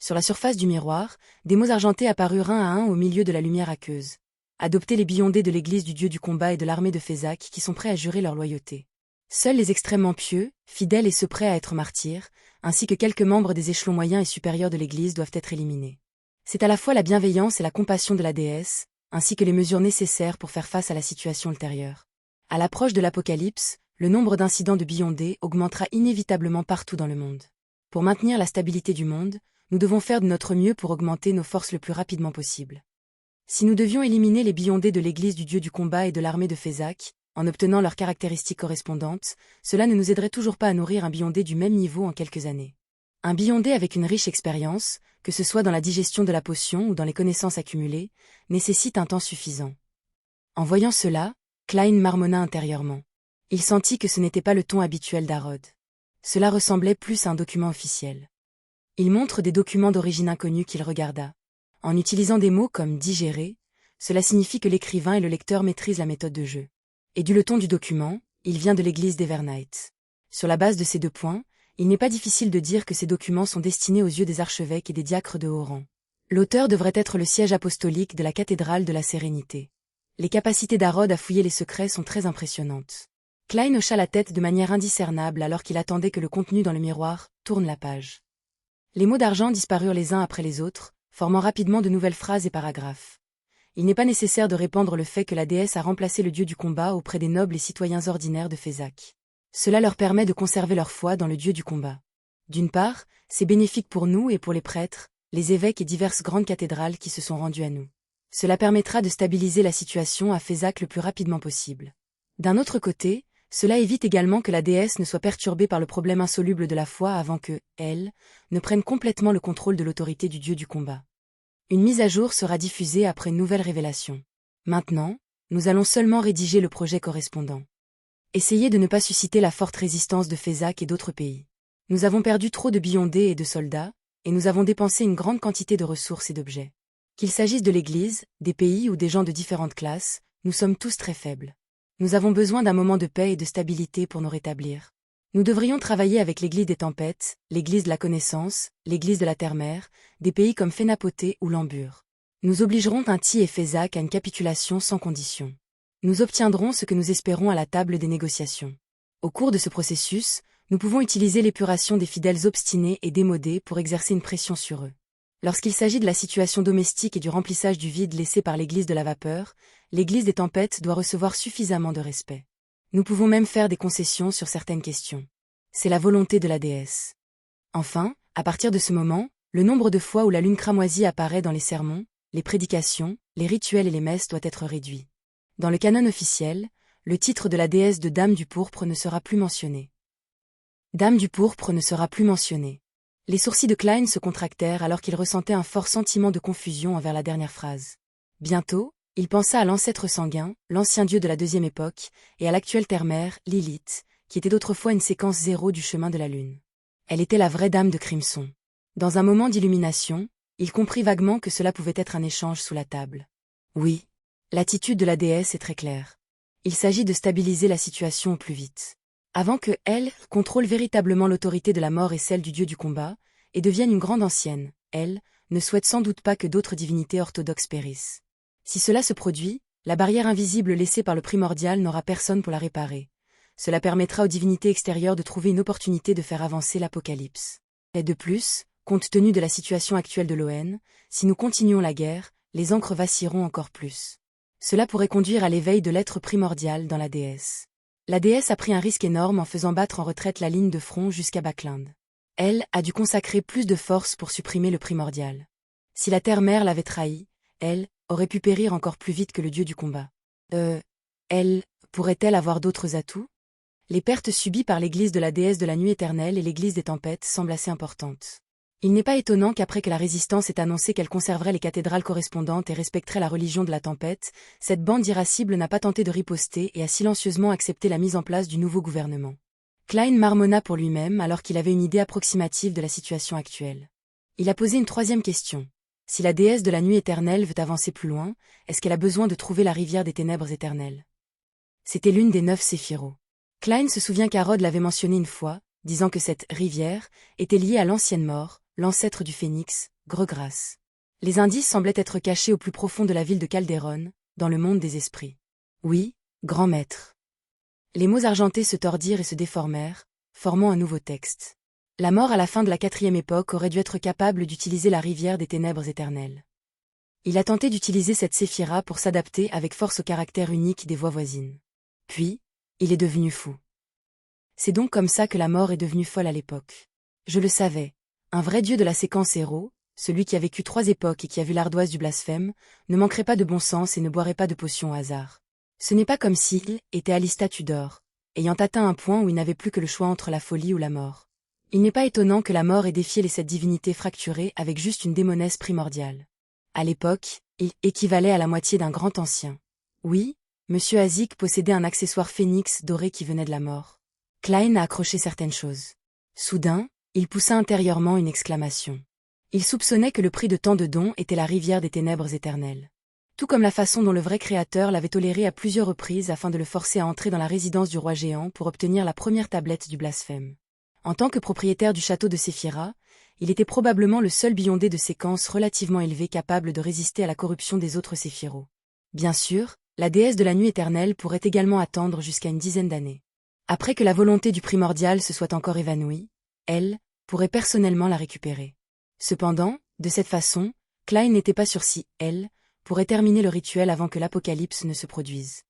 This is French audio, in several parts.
Sur la surface du miroir, des mots argentés apparurent un à un au milieu de la lumière aqueuse. Adoptez les Beyondés de l'église du dieu du combat et de l'armée de Fézac qui sont prêts à jurer leur loyauté. Seuls les extrêmement pieux, fidèles et ceux prêts à être martyrs, ainsi que quelques membres des échelons moyens et supérieurs de l'église doivent être éliminés. C'est à la fois la bienveillance et la compassion de la déesse, ainsi que les mesures nécessaires pour faire face à la situation ultérieure. À l'approche de l'Apocalypse, le nombre d'incidents de Beyondés augmentera inévitablement partout dans le monde. Pour maintenir la stabilité du monde, nous devons faire de notre mieux pour augmenter nos forces le plus rapidement possible. Si nous devions éliminer les Beyondés de l'église du dieu du combat et de l'armée de Fézac, en obtenant leurs caractéristiques correspondantes, cela ne nous aiderait toujours pas à nourrir un Beyondé du même niveau en quelques années. Un Beyondé avec une riche expérience, que ce soit dans la digestion de la potion ou dans les connaissances accumulées, nécessite un temps suffisant. En voyant cela, Klein marmonna intérieurement. Il sentit que ce n'était pas le ton habituel d'Harod. Cela ressemblait plus à un document officiel. Il montre des documents d'origine inconnue qu'il regarda. En utilisant des mots comme « digérer », cela signifie que l'écrivain et le lecteur maîtrisent la méthode de jeu. Et du le ton du document, il vient de l'église d'Evernight. Sur la base de ces deux points, il n'est pas difficile de dire que ces documents sont destinés aux yeux des archevêques et des diacres de haut rang. L'auteur devrait être le siège apostolique de la cathédrale de la Sérénité. Les capacités d'Harod à fouiller les secrets sont très impressionnantes. Klein hocha la tête de manière indiscernable alors qu'il attendait que le contenu dans le miroir tourne la page. Les mots d'argent disparurent les uns après les autres, formant rapidement de nouvelles phrases et paragraphes. Il n'est pas nécessaire de répandre le fait que la déesse a remplacé le dieu du combat auprès des nobles et citoyens ordinaires de Fézac. Cela leur permet de conserver leur foi dans le dieu du combat. D'une part, c'est bénéfique pour nous et pour les prêtres, les évêques et diverses grandes cathédrales qui se sont rendus à nous. Cela permettra de stabiliser la situation à Fézac le plus rapidement possible. D'un autre côté, cela évite également que la déesse ne soit perturbée par le problème insoluble de la foi avant que, elle, ne prenne complètement le contrôle de l'autorité du dieu du combat. Une mise à jour sera diffusée après une nouvelle révélation. Maintenant, nous allons seulement rédiger le projet correspondant. Essayez de ne pas susciter la forte résistance de Fézac et d'autres pays. Nous avons perdu trop de Beyondés et de soldats, et nous avons dépensé une grande quantité de ressources et d'objets. Qu'il s'agisse de l'Église, des pays ou des gens de différentes classes, nous sommes tous très faibles. Nous avons besoin d'un moment de paix et de stabilité pour nous rétablir. Nous devrions travailler avec l'Église des tempêtes, l'Église de la connaissance, l'Église de la terre-mère, des pays comme Phénapoté ou Lambur. Nous obligerons Tinti et Fézac à une capitulation sans condition. Nous obtiendrons ce que nous espérons à la table des négociations. Au cours de ce processus, nous pouvons utiliser l'épuration des fidèles obstinés et démodés pour exercer une pression sur eux. Lorsqu'il s'agit de la situation domestique et du remplissage du vide laissé par l'Église de la vapeur, l'Église des tempêtes doit recevoir suffisamment de respect. Nous pouvons même faire des concessions sur certaines questions. C'est la volonté de la déesse. Enfin, à partir de ce moment, le nombre de fois où la lune cramoisie apparaît dans les sermons, les prédications, les rituels et les messes doit être réduit. Dans le canon officiel, le titre de la déesse de Dame du pourpre ne sera plus mentionné. Dame du pourpre ne sera plus mentionnée. Les sourcils de Klein se contractèrent alors qu'il ressentait un fort sentiment de confusion envers la dernière phrase. Bientôt, il pensa à l'ancêtre sanguin, l'ancien dieu de la deuxième époque, et à l'actuelle terre-mère, Lilith, qui était autrefois une séquence zéro du chemin de la lune. Elle était la vraie dame de Crimson. Dans un moment d'illumination, il comprit vaguement que cela pouvait être un échange sous la table. Oui, l'attitude de la déesse est très claire. Il s'agit de stabiliser la situation au plus vite. Avant que elle contrôle véritablement l'autorité de la mort et celle du dieu du combat, et devienne une grande ancienne, elle ne souhaite sans doute pas que d'autres divinités orthodoxes périssent. Si cela se produit, la barrière invisible laissée par le primordial n'aura personne pour la réparer. Cela permettra aux divinités extérieures de trouver une opportunité de faire avancer l'Apocalypse. Et de plus, compte tenu de la situation actuelle de l'ON, si nous continuons la guerre, les ancres vacilleront encore plus. Cela pourrait conduire à l'éveil de l'être primordial dans la déesse. La déesse a pris un risque énorme en faisant battre en retraite la ligne de front jusqu'à Backland. Elle a dû consacrer plus de force pour supprimer le primordial. Si la terre-mère l'avait trahi, elle aurait pu périr encore plus vite que le dieu du combat. Elle pourrait-elle avoir d'autres atouts? Les pertes subies par l'église de la déesse de la nuit éternelle et l'église des tempêtes semblent assez importantes. Il n'est pas étonnant qu'après que la résistance ait annoncé qu'elle conserverait les cathédrales correspondantes et respecterait la religion de la tempête, cette bande d'irascibles n'a pas tenté de riposter et a silencieusement accepté la mise en place du nouveau gouvernement. Klein marmonna pour lui-même alors qu'il avait une idée approximative de la situation actuelle. Il a posé une troisième question. Si la déesse de la nuit éternelle veut avancer plus loin, est-ce qu'elle a besoin de trouver la rivière des ténèbres éternelles? C'était l'une des 9 séphiros. Klein se souvient qu'Harod l'avait mentionné une fois, disant que cette rivière était liée à l'ancienne mort, l'ancêtre du phénix, Grégras. Les indices semblaient être cachés au plus profond de la ville de Calderon, dans le monde des esprits. Oui, grand maître. Les mots argentés se tordirent et se déformèrent, formant un nouveau texte. La mort à la fin de la 4e époque aurait dû être capable d'utiliser la rivière des ténèbres éternelles. Il a tenté d'utiliser cette séphira pour s'adapter avec force au caractère unique des voix voisines. Puis, il est devenu fou. C'est donc comme ça que la mort est devenue folle à l'époque. Je le savais. Un vrai dieu de la séquence héros, celui qui a vécu 3 époques et qui a vu l'ardoise du blasphème, ne manquerait pas de bon sens et ne boirait pas de potions au hasard. Ce n'est pas comme s'il était Alista Tudor, ayant atteint un point où il n'avait plus que le choix entre la folie ou la mort. Il n'est pas étonnant que la mort ait défié les 7 divinités fracturées avec juste une démonesse primordiale. À l'époque, il équivalait à la moitié d'un grand ancien. Oui, Monsieur Azik possédait un accessoire phénix doré qui venait de la mort. Klein a accroché certaines choses. Soudain, il poussa intérieurement une exclamation. Il soupçonnait que le prix de tant de dons était la rivière des ténèbres éternelles. Tout comme la façon dont le vrai créateur l'avait toléré à plusieurs reprises afin de le forcer à entrer dans la résidence du roi géant pour obtenir la première tablette du blasphème. En tant que propriétaire du château de Séphira, il était probablement le seul beyondé de séquence relativement élevé capable de résister à la corruption des autres séphiros. Bien sûr, la déesse de la nuit éternelle pourrait également attendre jusqu'à une dizaine d'années. Après que la volonté du primordial se soit encore évanouie, elle pourrait personnellement la récupérer. Cependant, de cette façon, Klein n'était pas sûr si elle pourrait terminer le rituel avant que l'apocalypse ne se produise.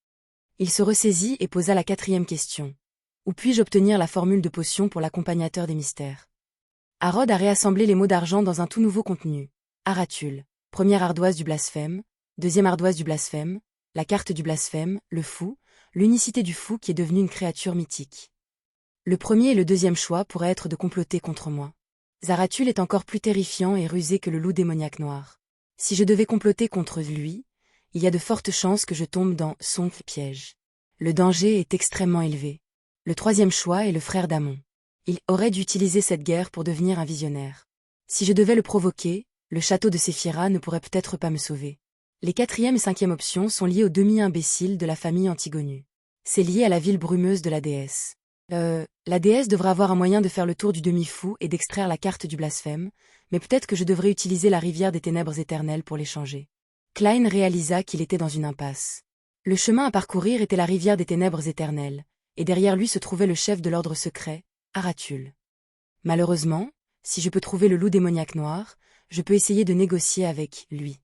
Il se ressaisit et posa la 4e question. Où puis-je obtenir la formule de potion pour l'accompagnateur des mystères? Harrod a réassemblé les mots d'argent dans un tout nouveau contenu. Aratul, première ardoise du blasphème, deuxième ardoise du blasphème, la carte du blasphème, le fou, l'unicité du fou qui est devenu une créature mythique. Le premier et le deuxième choix pourraient être de comploter contre moi. Zarathul est encore plus terrifiant et rusé que le loup démoniaque noir. Si je devais comploter contre lui, il y a de fortes chances que je tombe dans son piège. Le danger est extrêmement élevé. Le 3e choix est le frère d'Amon. Il aurait dû utiliser cette guerre pour devenir un visionnaire. Si je devais le provoquer, le château de Séphira ne pourrait peut-être pas me sauver. Les 4e et 5e options sont liées aux demi-imbéciles de la famille Antigonu. C'est lié à la ville brumeuse de la déesse. La déesse devrait avoir un moyen de faire le tour du demi-fou et d'extraire la carte du blasphème, mais peut-être que je devrais utiliser la rivière des ténèbres éternelles pour l'échanger. Klein réalisa qu'il était dans une impasse. Le chemin à parcourir était la rivière des ténèbres éternelles, et derrière lui se trouvait le chef de l'ordre secret, Aratul. Malheureusement, si je peux trouver le loup démoniaque noir, je peux essayer de négocier avec lui.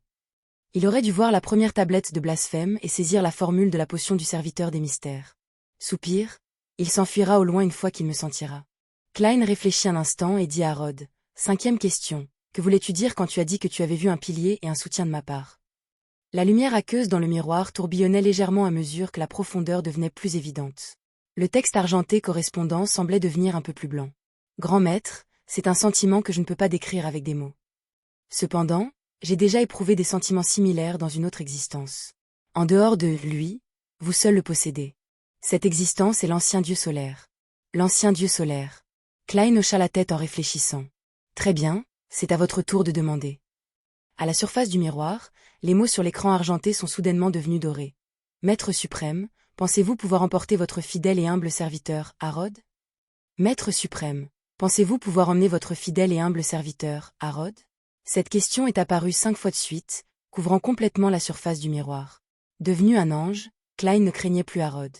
Il aurait dû voir la première tablette de blasphème et saisir la formule de la potion du serviteur des mystères. Soupir, il s'enfuira au loin une fois qu'il me sentira. Klein réfléchit un instant et dit à Rod, 5e question, que voulais-tu dire quand tu as dit que tu avais vu un pilier et un soutien de ma part? La lumière aqueuse dans le miroir tourbillonnait légèrement à mesure que la profondeur devenait plus évidente. Le texte argenté correspondant semblait devenir un peu plus blanc. Grand maître, c'est un sentiment que je ne peux pas décrire avec des mots. Cependant, j'ai déjà éprouvé des sentiments similaires dans une autre existence. En dehors de lui, vous seul le possédez. Cette existence est l'ancien dieu solaire. L'ancien dieu solaire. Klein hocha la tête en réfléchissant. Très bien, c'est à votre tour de demander. À la surface du miroir, les mots sur l'écran argenté sont soudainement devenus dorés. Maître suprême, pensez-vous pouvoir emporter votre fidèle et humble serviteur, Harrod? Maître suprême, pensez-vous pouvoir emmener votre fidèle et humble serviteur, Harrod? Cette question est apparue 5 fois de suite, couvrant complètement la surface du miroir. Devenu un ange, Klein ne craignait plus Harrod.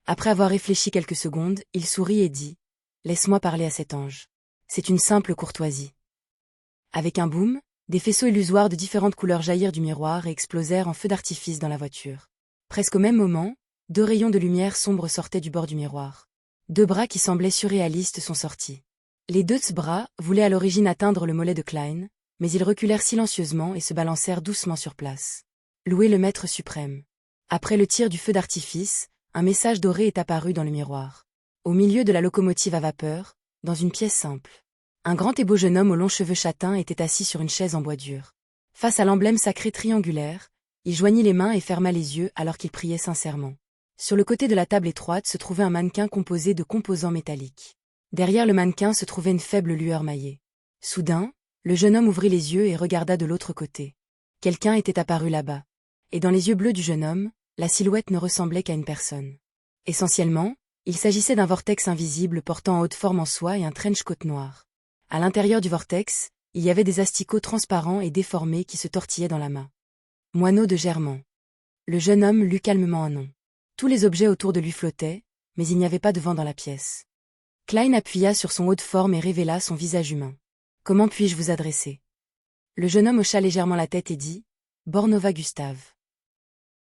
Après avoir réfléchi quelques secondes, il sourit et dit « Laisse-moi parler à cet ange. C'est une simple courtoisie. » Avec un boom, des faisceaux illusoires de différentes couleurs jaillirent du miroir et explosèrent en feu d'artifice dans la voiture. Presque au même moment, 2 rayons de lumière sombre sortaient du bord du miroir. 2 bras qui semblaient surréalistes sont sortis. Les 2 bras voulaient à l'origine atteindre le mollet de Klein, mais ils reculèrent silencieusement et se balancèrent doucement sur place. Louez le maître suprême. Après le tir du feu d'artifice, un message doré est apparu dans le miroir. Au milieu de la locomotive à vapeur, dans une pièce simple. Un grand et beau jeune homme aux longs cheveux châtains était assis sur une chaise en bois dur. Face à l'emblème sacré triangulaire, il joignit les mains et ferma les yeux alors qu'il priait sincèrement. Sur le côté de la table étroite se trouvait un mannequin composé de composants métalliques. Derrière le mannequin se trouvait une faible lueur maillée. Soudain, le jeune homme ouvrit les yeux et regarda de l'autre côté. Quelqu'un était apparu là-bas. Et dans les yeux bleus du jeune homme, la silhouette ne ressemblait qu'à une personne. Essentiellement, il s'agissait d'un vortex invisible portant en haute forme en soie et un trench coat noir. À l'intérieur du vortex, Il y avait des asticots transparents et déformés qui se tortillaient dans la main. Moineau de Germain. Le jeune homme lut calmement un nom. Tous les objets autour de lui flottaient, mais il n'y avait pas de vent dans la pièce. Klein appuya sur son haut de forme et révéla son visage humain. « Comment puis-je vous adresser ?» Le jeune homme hocha légèrement la tête et dit « Bornova Gustave. »